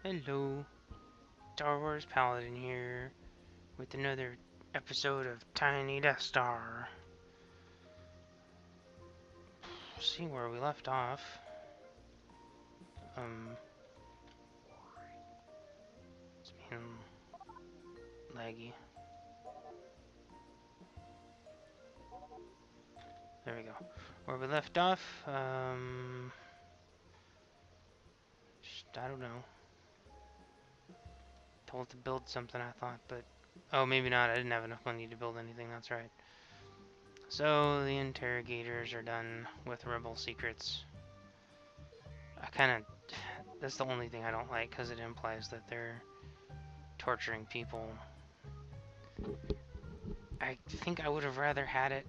Hello, Star Wars Paladin here with another episode of Tiny Death Star. See where we left off. It's being laggy. There we go. Where we left off, I don't know. Told to build something, I thought, but oh, maybe not. I didn't have enough money to build anything. That's right. So the interrogators are done with rebel secrets. That's the only thing I don't like because it implies that they're torturing people. I think I would have rather had it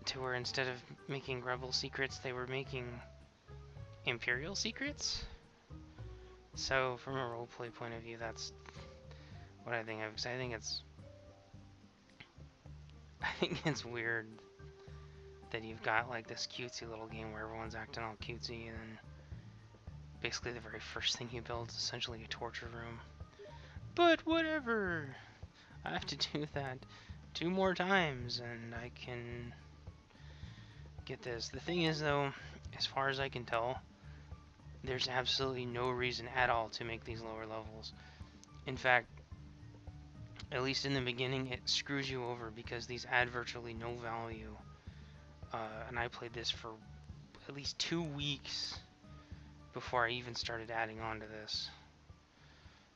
to where instead of making rebel secrets, they were making imperial secrets. So from a roleplay point of view, that's what I think of. Because I think it's weird that you've got like this cutesy little game where everyone's acting all cutesy, and then basically the very first thing you build is essentially a torture room. But whatever, I have to do that 2 more times, and I can get this. The thing is, though, as far as I can tell, there's absolutely no reason at all to make these lower levels. In fact, at least in the beginning, it screws you over because these add virtually no value. And I played this for at least 2 weeks before I even started adding on to this.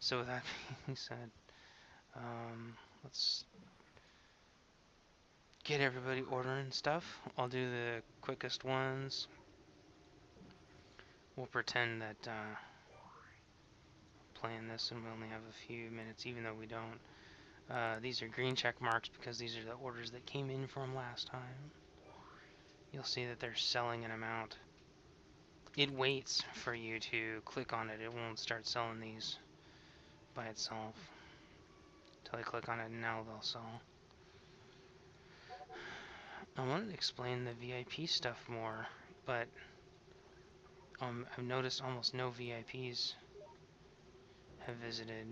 So with that being said, let's get everybody ordering stuff. I'll do the quickest ones. We'll pretend that playing this and we only have a few minutes, even though we don't. These are green check marks because these are the orders that came in from last time. You'll see that they're selling an amount. It waits for you to click on it. It won't start selling these by itself until I click on it, and now they'll sell. I wanted to explain the VIP stuff more, but I've noticed almost no VIPs have visited,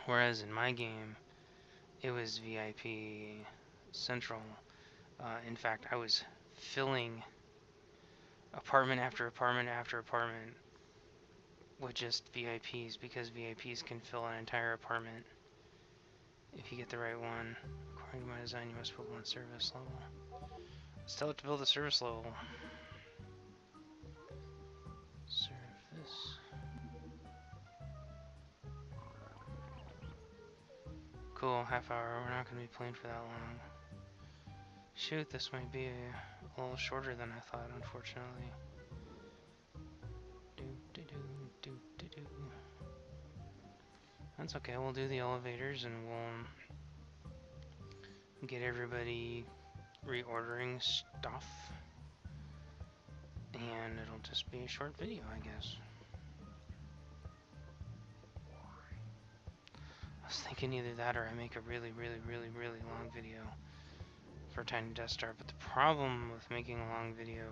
whereas in my game it was VIP Central. In fact, I was filling apartment after apartment after apartment with just VIPs because VIPs can fill an entire apartment if you get the right one. According to my design, you must build one service level. Let's tell it to build a service level. Service. Cool, half hour. We're not going to be playing for that long. Shoot, this might be a little shorter than I thought, unfortunately. That's okay, we'll do the elevators and we'll get everybody reordering stuff. And it'll just be a short video, I guess. I was thinking either that or I make a really long video for Tiny Death Star, but the problem with making a long video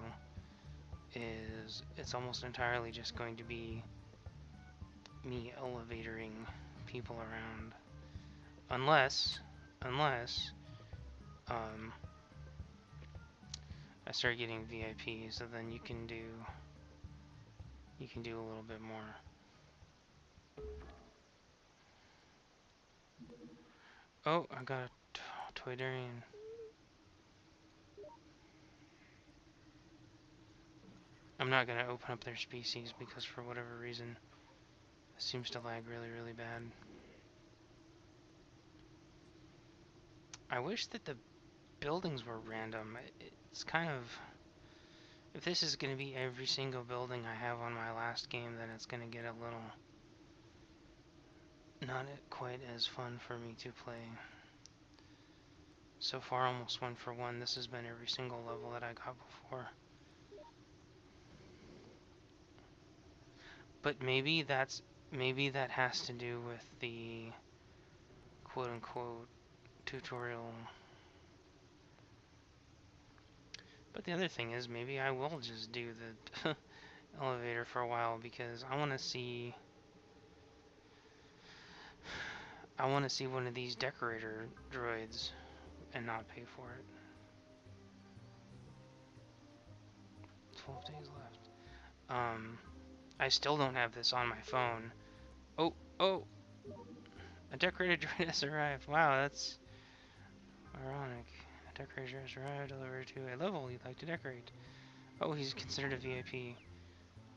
is it's almost entirely just going to be me elevatoring people around. Unless I start getting VIPs, so then you can do a little bit more. Oh, I got a Toydarian. I'm not gonna open up their species because for whatever reason it seems to lag really bad. I wish that the buildings were random. It's kind of, if this is going to be every single building I have on my last game, then it's going to get a little not quite as fun for me to play. So far, almost 1 for 1. This has been every single level that I got before. But maybe that has to do with the quote-unquote tutorial. But the other thing is, maybe I will just do the elevator for a while because I want to see one of these decorator droids and not pay for it. 12 days left. I still don't have this on my phone. Oh, a decorator droid has arrived. Wow, that's ironic. A decorator has arrived, delivered to a level you'd like to decorate. Oh, he's considered a VIP.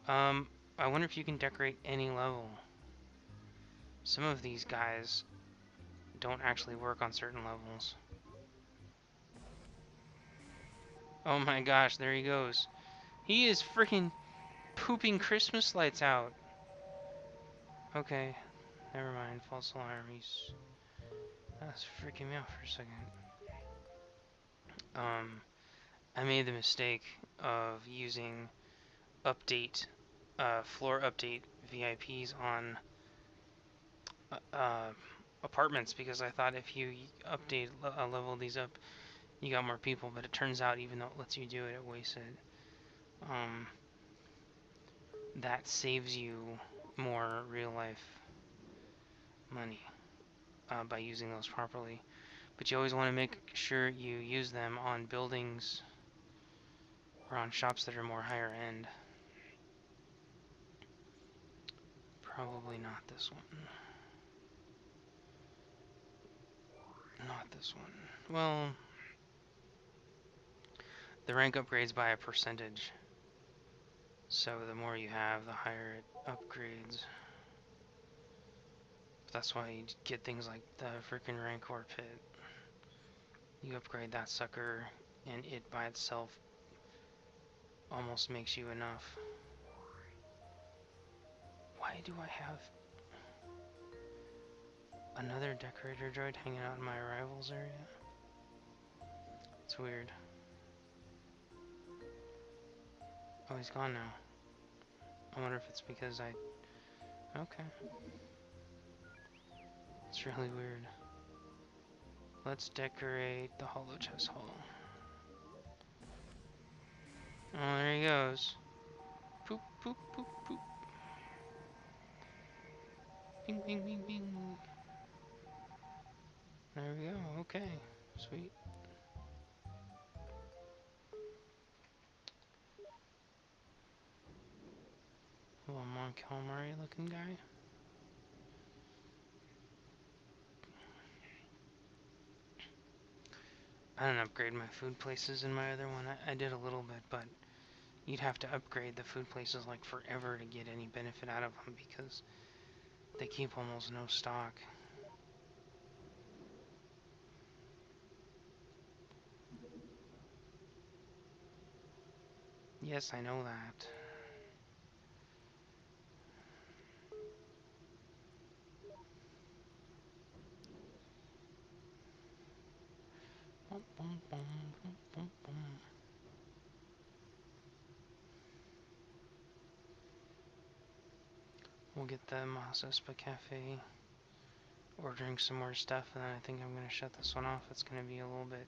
I wonder if you can decorate any level. Some of these guys don't actually work on certain levels. Oh my gosh, there he goes. He is freaking pooping Christmas lights out. Okay, never mind. False alarm. That's freaking me out for a second. I made the mistake of using floor update VIPs on apartments because I thought if you level these up, you got more people. But it turns out, even though it lets you do it, it wastes it. That saves you more real life money by using those properly. But you always want to make sure you use them on buildings or on shops that are more higher end. Probably not this one. Not this one. Well, the rank upgrades by a percentage. So the more you have, the higher it upgrades. That's why you get things like the freaking Rancor pit. You upgrade that sucker, and it by itself almost makes you enough. Why do I have another decorator droid hanging out in my arrivals area? It's weird. Oh, he's gone now. I wonder if it's because I... Okay. It's really weird. Let's decorate the holochess hall. Oh, there he goes. Poop, poop, poop, poop. Bing, bing, bing, bing. There we go. Okay. Sweet. A little Mon Calamari looking guy. I didn't upgrade my food places in my other one. I did a little bit, but you'd have to upgrade the food places like forever to get any benefit out of them because they keep almost no stock. Yes, I know that. Bum, bum, bum, bum, bum, bum. We'll get the Mos Espa Cafe ordering some more stuff, and then I think I'm going to shut this one off. It's going to be a little bit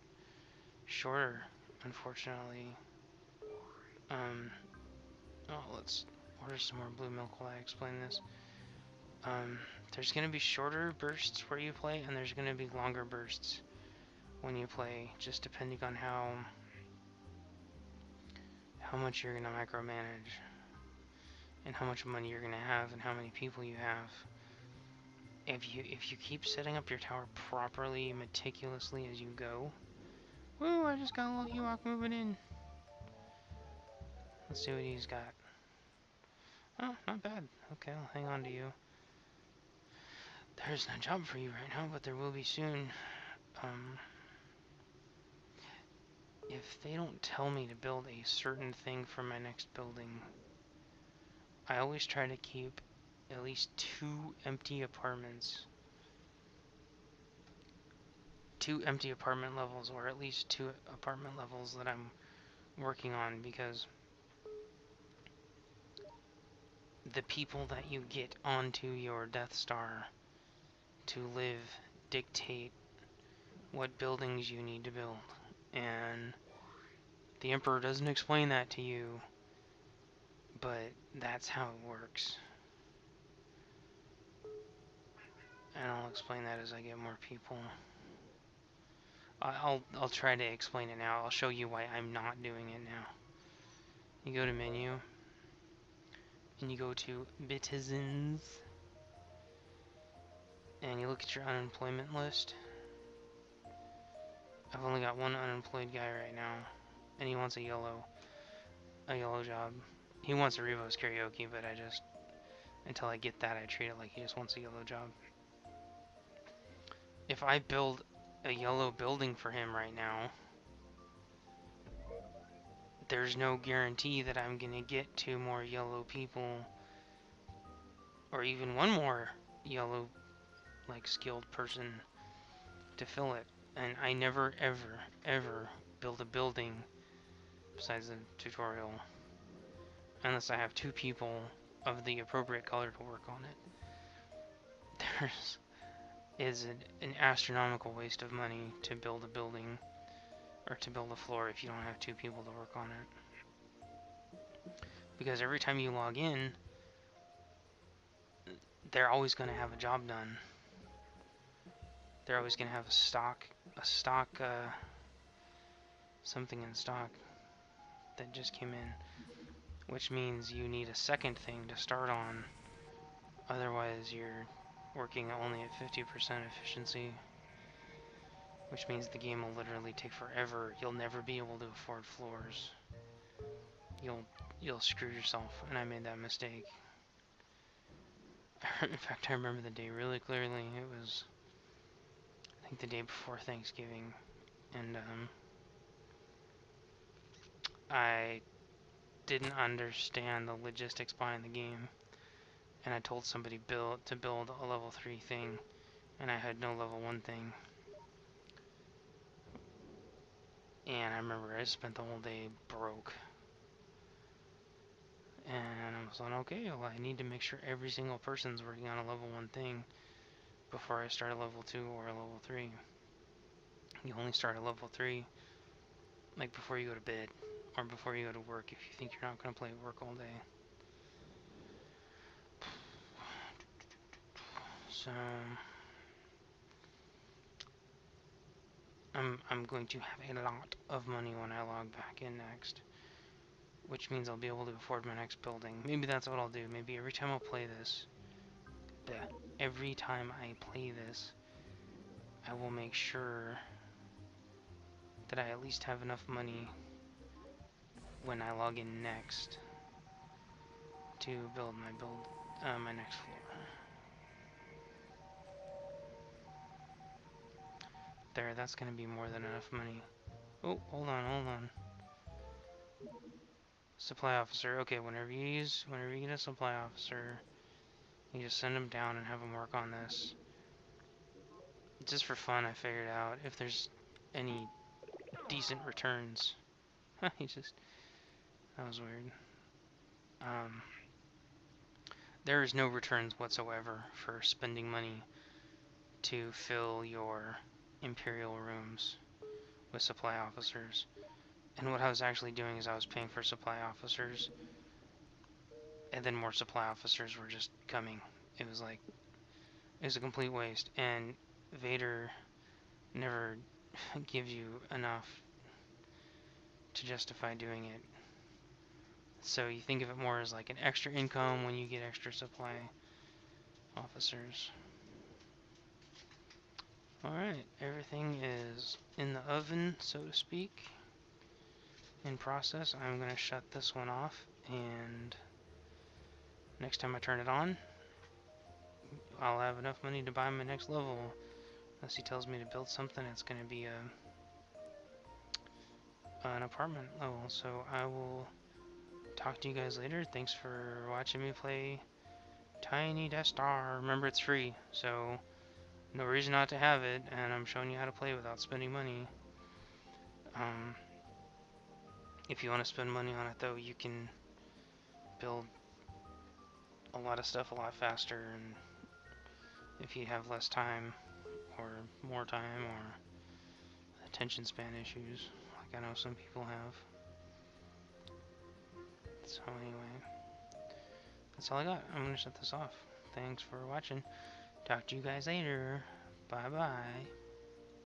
shorter, unfortunately. Oh, let's order some more blue milk while I explain this. There's going to be shorter bursts where you play, and there's going to be longer bursts when you play, just depending on how much you're going to micromanage, and how much money you're going to have, and how many people you have. If you keep setting up your tower properly, meticulously as you go. Woo! I just got a little Ewok moving in. Let's see what he's got. Oh, not bad. Okay, I'll hang on to you. There's no job for you right now, but there will be soon. If they don't tell me to build a certain thing for my next building, I always try to keep at least 2 empty apartments. 2 empty apartment levels, or at least 2 apartment levels that I'm working on, because the people that you get onto your Death Star to live dictate what buildings you need to build. And the Emperor doesn't explain that to you but that's how it works. And I'll explain that as I get more people. I'll try to explain it now. I'll show you why I'm not doing it now. You go to menu, and you go to Bitizens, and you look at your unemployment list. I've only got one unemployed guy right now, and he wants a yellow job. He wants a Revo's karaoke, but until I get that, I treat it like he just wants a yellow job. If I build a yellow building for him right now, there's no guarantee that I'm gonna get 2 more yellow people, or even 1 more yellow, like, skilled person to fill it. And I never, ever, ever build a building, besides the tutorial, unless I have 2 people of the appropriate color to work on it. There's is an astronomical waste of money to build a building, or to build a floor, if you don't have 2 people to work on it. Because every time you log in, they're always going to have a job done. They're always going to have something in stock that just came in, which means you need a second thing to start on. Otherwise, you're working only at 50% efficiency, which means the game will literally take forever. You'll never be able to afford floors. You'll screw yourself, and I made that mistake. In fact, I remember the day really clearly. It was, I think, the day before Thanksgiving, and I didn't understand the logistics behind the game, and I told somebody to build a level 3 thing, and I had no level 1 thing. And I remember I spent the whole day broke. And I was like, okay, well, I need to make sure every single person's working on a level 1 thing before I start a level 2 or a level 3. You only start a level 3 like before you go to bed, or before you go to work, if you think you're not going to play at work all day. So I'm going to have a lot of money when I log back in next, which means I'll be able to afford my next building. Maybe that's what I'll do. Maybe every time I'll play this, every time I play this, I will make sure that I at least have enough money when I log in next to build my next floor. There, that's gonna be more than enough money. Oh, hold on. Supply officer. Okay, whenever you get a supply officer, you just send them down and have them work on this. Just for fun, I figured out if there's any decent returns. That was weird. There is no returns whatsoever for spending money to fill your Imperial rooms with supply officers. And what I was actually doing is I was paying for supply officers, and then more supply officers were just coming. It was a complete waste, and Vader never gives you enough to justify doing it. So you think of it more as like an extra income when you get extra supply officers. Alright, everything is in the oven, so to speak, in process. I'm going to shut this one off, and next time I turn it on, I'll have enough money to buy my next level. Unless he tells me to build something, it's going to be an apartment level. So I will talk to you guys later. Thanks for watching me play Tiny Death Star. Remember, it's free, so no reason not to have it, and I'm showing you how to play without spending money. If you want to spend money on it, though, you can build a lot of stuff a lot faster, and if you have less time, or more time, or attention span issues, like I know some people have. So anyway, that's all I got. I'm gonna shut this off. Thanks for watching. Talk to you guys later. Bye bye.